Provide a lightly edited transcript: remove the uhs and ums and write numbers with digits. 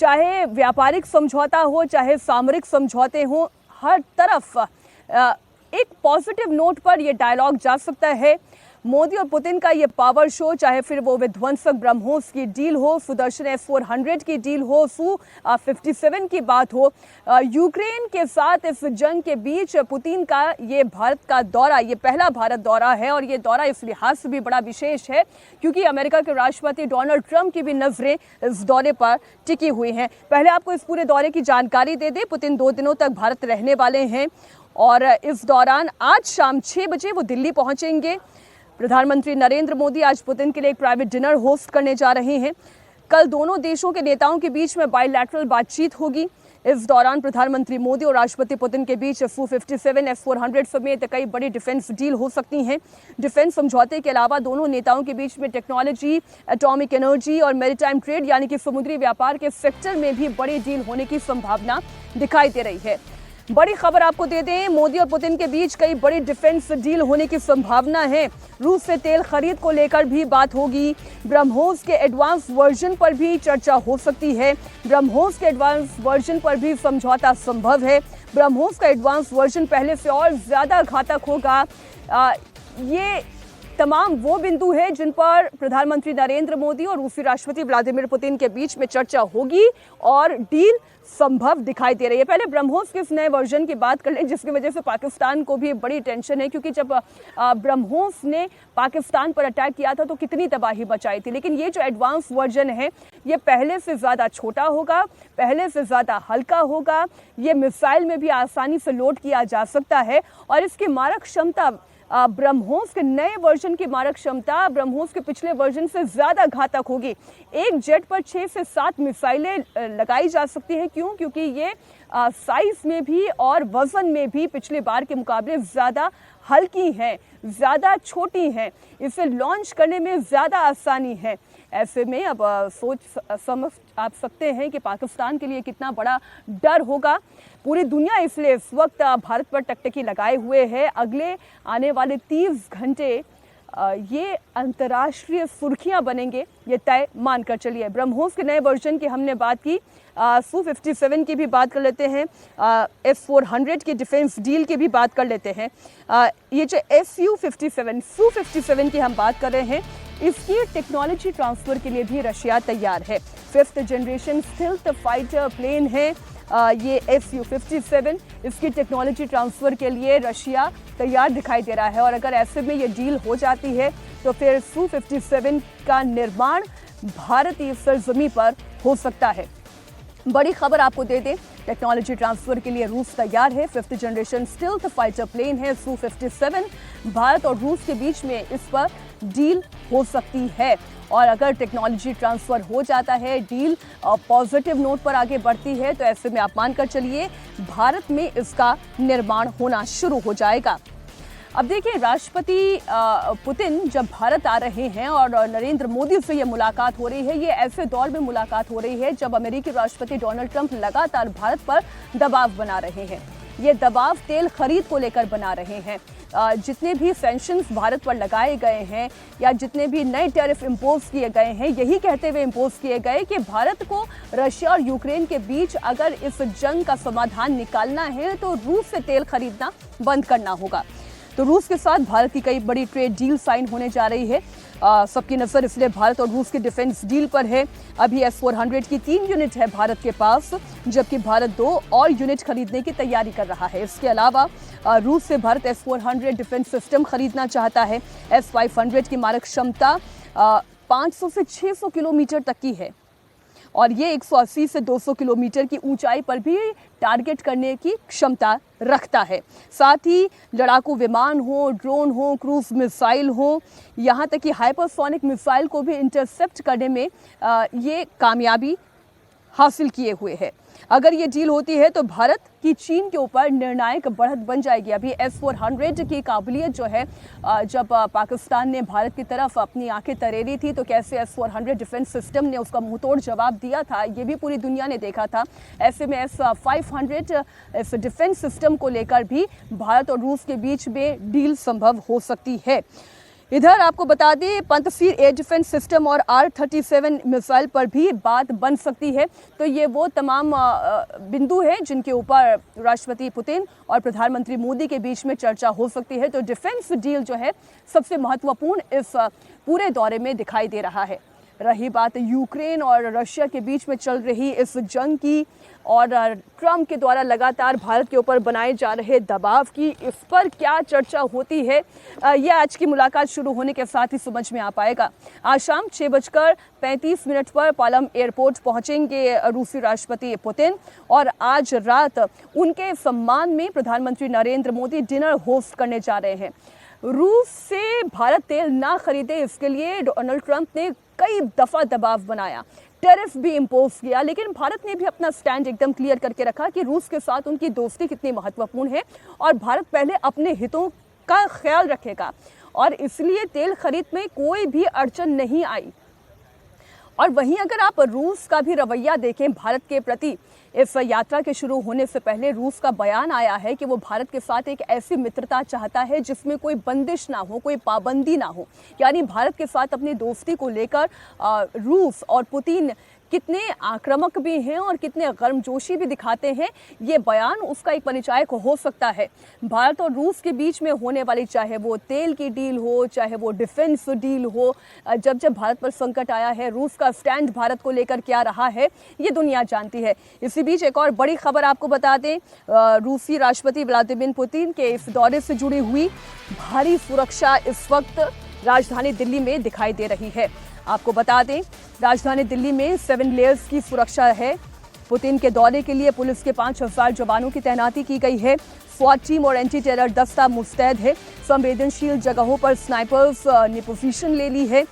चाहे व्यापारिक समझौता हो, चाहे सामरिक समझौते हो, हर तरफ एक पॉजिटिव नोट पर यह डायलॉग जा सकता है। मोदी और पुतिन का ये पावर शो, चाहे फिर वो विध्वंसक ब्रह्मोस की डील हो, सुदर्शन S-400 की डील हो, Su-57 की बात हो, यूक्रेन के साथ इस जंग के बीच पुतिन का ये भारत का दौरा, ये पहला भारत दौरा है और ये दौरा इस लिहाज से भी बड़ा विशेष है क्योंकि अमेरिका के राष्ट्रपति डोनाल्ड ट्रंप की भी नजरें इस दौरे पर टिकी हुई हैं। पहले आपको इस पूरे दौरे की जानकारी दे दें। पुतिन 2 दिनों तक भारत रहने वाले हैं और इस दौरान आज शाम 6 बजे वो दिल्ली पहुंचेंगे। प्रधानमंत्री नरेंद्र मोदी आज पुतिन के लिए एक प्राइवेट डिनर होस्ट करने जा रहे हैं। कल दोनों देशों के नेताओं के बीच में बायलैटरल बातचीत होगी। इस दौरान प्रधानमंत्री मोदी और राष्ट्रपति पुतिन के बीच Su-57, S-400 समेत कई बड़ी डिफेंस डील हो सकती हैं। डिफेंस समझौते के अलावा दोनों नेताओं के बीच में टेक्नोलॉजी, एटॉमिक एनर्जी और मैरीटाइम ट्रेड यानी कि समुद्री व्यापार के सेक्टर में भी बड़ी डील होने की संभावना दिखाई दे रही है। बड़ी खबर आपको दे दें, मोदी और पुतिन के बीच कई बड़ी डिफेंस डील होने की संभावना है। रूस से तेल खरीद को लेकर भी बात होगी। ब्रह्मोस के एडवांस वर्जन पर भी चर्चा हो सकती है। ब्रह्मोस के एडवांस वर्जन पर भी समझौता संभव है। ब्रह्मोस का एडवांस वर्जन पहले से और ज्यादा घातक होगा। ये तमाम वो बिंदु है जिन पर प्रधानमंत्री नरेंद्र मोदी और रूसी राष्ट्रपति व्लादिमीर पुतिन के बीच में चर्चा होगी और डील संभव दिखाई दे रही है। पहले ब्रह्मोस के इस नए वर्जन की बात कर लें जिसकी वजह से पाकिस्तान को भी बड़ी टेंशन है क्योंकि जब ब्रह्मोस ने पाकिस्तान पर अटैक किया था तो कितनी तबाही मचाई थी। लेकिन ये जो एडवांस वर्जन है ये पहले से ज़्यादा छोटा होगा, पहले से ज़्यादा हल्का होगा। ये मिसाइल में भी आसानी से लोड किया जा सकता है और इसकी मारक क्षमता ब्रह्मोस के नए वर्जन की मारक क्षमता ब्रह्मोस के पिछले वर्जन से ज़्यादा घातक होगी। एक जेट पर 6 से 7 मिसाइलें लगाई जा सकती हैं। क्यों? क्योंकि ये साइज में भी और वज़न में भी पिछले बार के मुकाबले ज़्यादा हल्की हैं, ज़्यादा छोटी हैं। इसे लॉन्च करने में ज़्यादा आसानी है। ऐसे में अब सोच समझ आप सकते हैं कि पाकिस्तान के लिए कितना बड़ा डर होगा। पूरी दुनिया इसलिए इस वक्त भारत पर टकटकी लगाए हुए है। अगले आने वाले 30 घंटे ये अंतर्राष्ट्रीय सुर्खियां बनेंगे, ये तय मानकर चलिए। ब्रह्मोस के नए वर्जन की हमने बात की, Su-57 की भी बात कर लेते हैं, S-400 की डिफेंस डील की भी बात कर लेते हैं। ये जो Su-57 की हम बात कर रहे हैं, इसकी टेक्नोलॉजी ट्रांसफर के लिए भी रशिया तैयार है। 5th generation stealth fighter plane है ये Su-57। इसकी टेक्नोलॉजी ट्रांसफर के लिए रशिया तैयार दिखाई दे रहा है और अगर ऐसे में ये डील हो जाती है तो फिर Su-57 का निर्माण भारतीय सरजमी पर हो सकता है। बड़ी खबर आपको दे दें, टेक्नोलॉजी ट्रांसफर के लिए रूस तैयार है। 5th generation stealth fighter plane है Su-57। भारत और रूस के बीच में इस पर डील हो सकती है और अगर टेक्नोलॉजी ट्रांसफर हो जाता है, डील पॉजिटिव नोट पर आगे बढ़ती है तो ऐसे में आप मानकर चलिए भारत में इसका निर्माण होना शुरू हो जाएगा। अब देखिए, राष्ट्रपति पुतिन जब भारत आ रहे हैं और नरेंद्र मोदी से ये मुलाकात हो रही है, ये ऐसे दौर में मुलाकात हो रही है जब अमेरिकी राष्ट्रपति डोनाल्ड ट्रंप लगातार भारत पर दबाव बना रहे हैं। ये दबाव तेल खरीद को लेकर बना रहे हैं। जितने भी सैंक्शंस भारत पर लगाए गए हैं या जितने भी नए टैरिफ इम्पोज किए गए हैं, यही कहते हुए इम्पोज किए गए कि भारत को रशिया और यूक्रेन के बीच अगर इस जंग का समाधान निकालना है तो रूस से तेल खरीदना बंद करना होगा। तो रूस के साथ भारत की कई बड़ी ट्रेड डील साइन होने जा रही है। सबकी नज़र इसलिए भारत और रूस की डिफेंस डील पर है। अभी S-400 की 3 यूनिट है भारत के पास, जबकि भारत 2 और यूनिट खरीदने की तैयारी कर रहा है। इसके अलावा रूस से भारत S-400 डिफेंस सिस्टम खरीदना चाहता है। S-500 की मारक क्षमता 500 से 600 किलोमीटर तक की है और ये 180 से 200 किलोमीटर की ऊंचाई पर भी टारगेट करने की क्षमता रखता है। साथ ही लड़ाकू विमान हो, ड्रोन हो, क्रूज मिसाइल हो, यहाँ तक कि हाइपरसोनिक मिसाइल को भी इंटरसेप्ट करने में ये कामयाबी हासिल किए हुए है। अगर ये डील होती है तो भारत की चीन के ऊपर निर्णायक बढ़त बन जाएगी। अभी S-400 की काबिलियत जो है, जब पाकिस्तान ने भारत की तरफ अपनी आंखें तरेरी थी तो कैसे S-400 डिफेंस सिस्टम ने उसका मुंहतोड़ जवाब दिया था, ये भी पूरी दुनिया ने देखा था। ऐसे में S-500 इस डिफेंस सिस्टम को लेकर भी भारत और रूस के बीच में डील संभव हो सकती है। इधर आपको बता दें पंतसीर एयर डिफेंस सिस्टम और R-37 मिसाइल पर भी बात बन सकती है। तो ये वो तमाम बिंदु हैं जिनके ऊपर राष्ट्रपति पुतिन और प्रधानमंत्री मोदी के बीच में चर्चा हो सकती है। तो डिफेंस डील जो है सबसे महत्वपूर्ण इस पूरे दौरे में दिखाई दे रहा है। रही बात यूक्रेन और रशिया के बीच में चल रही इस जंग की और ट्रंप के द्वारा लगातार भारत के ऊपर बनाए जा रहे दबाव की, इस पर क्या चर्चा होती है ये आज की मुलाकात शुरू होने के साथ ही समझ में आ पाएगा। आज शाम 6:35 पर पालम एयरपोर्ट पहुंचेंगे रूसी राष्ट्रपति पुतिन और आज रात उनके सम्मान में प्रधानमंत्री नरेंद्र मोदी डिनर होस्ट करने जा रहे हैं। रूस से भारत तेल ना खरीदे इसके लिए डोनाल्ड ट्रंप ने कई दफा दबाव बनाया, टैरिफ भी इम्पोज किया, लेकिन भारत ने भी अपना स्टैंड एकदम क्लियर करके रखा कि रूस के साथ उनकी दोस्ती कितनी महत्वपूर्ण है और भारत पहले अपने हितों का ख्याल रखेगा और इसलिए तेल खरीद में कोई भी अड़चन नहीं आई। और वहीं अगर आप रूस का भी रवैया देखें भारत के प्रति, इस यात्रा के शुरू होने से पहले रूस का बयान आया है कि वो भारत के साथ एक ऐसी मित्रता चाहता है जिसमें कोई बंदिश ना हो, कोई पाबंदी ना हो। यानी भारत के साथ अपनी दोस्ती को लेकर रूस और पुतिन कितने आक्रामक भी हैं और कितने गर्मजोशी भी दिखाते हैं, ये बयान उसका एक परिचायक हो सकता है। भारत और रूस के बीच में होने वाली चाहे वो तेल की डील हो, चाहे वो डिफेंस डील हो, जब जब भारत पर संकट आया है, रूस का स्टैंड भारत को लेकर क्या रहा है, ये दुनिया जानती है। इसी बीच एक और बड़ी खबर आपको बता दें, रूसी राष्ट्रपति व्लादिमीर पुतिन के इस दौरे से जुड़ी हुई भारी सुरक्षा इस वक्त राजधानी दिल्ली में दिखाई दे रही है। आपको बता दें राजधानी दिल्ली में 7 लेयर्स की सुरक्षा है। पुतिन के दौरे के लिए पुलिस के 5000 जवानों की तैनाती की गई है। स्वाट टीम और एंटी टेरर दस्ता मुस्तैद है। संवेदनशील जगहों पर स्नाइपर्स ने पोजीशन ले ली है।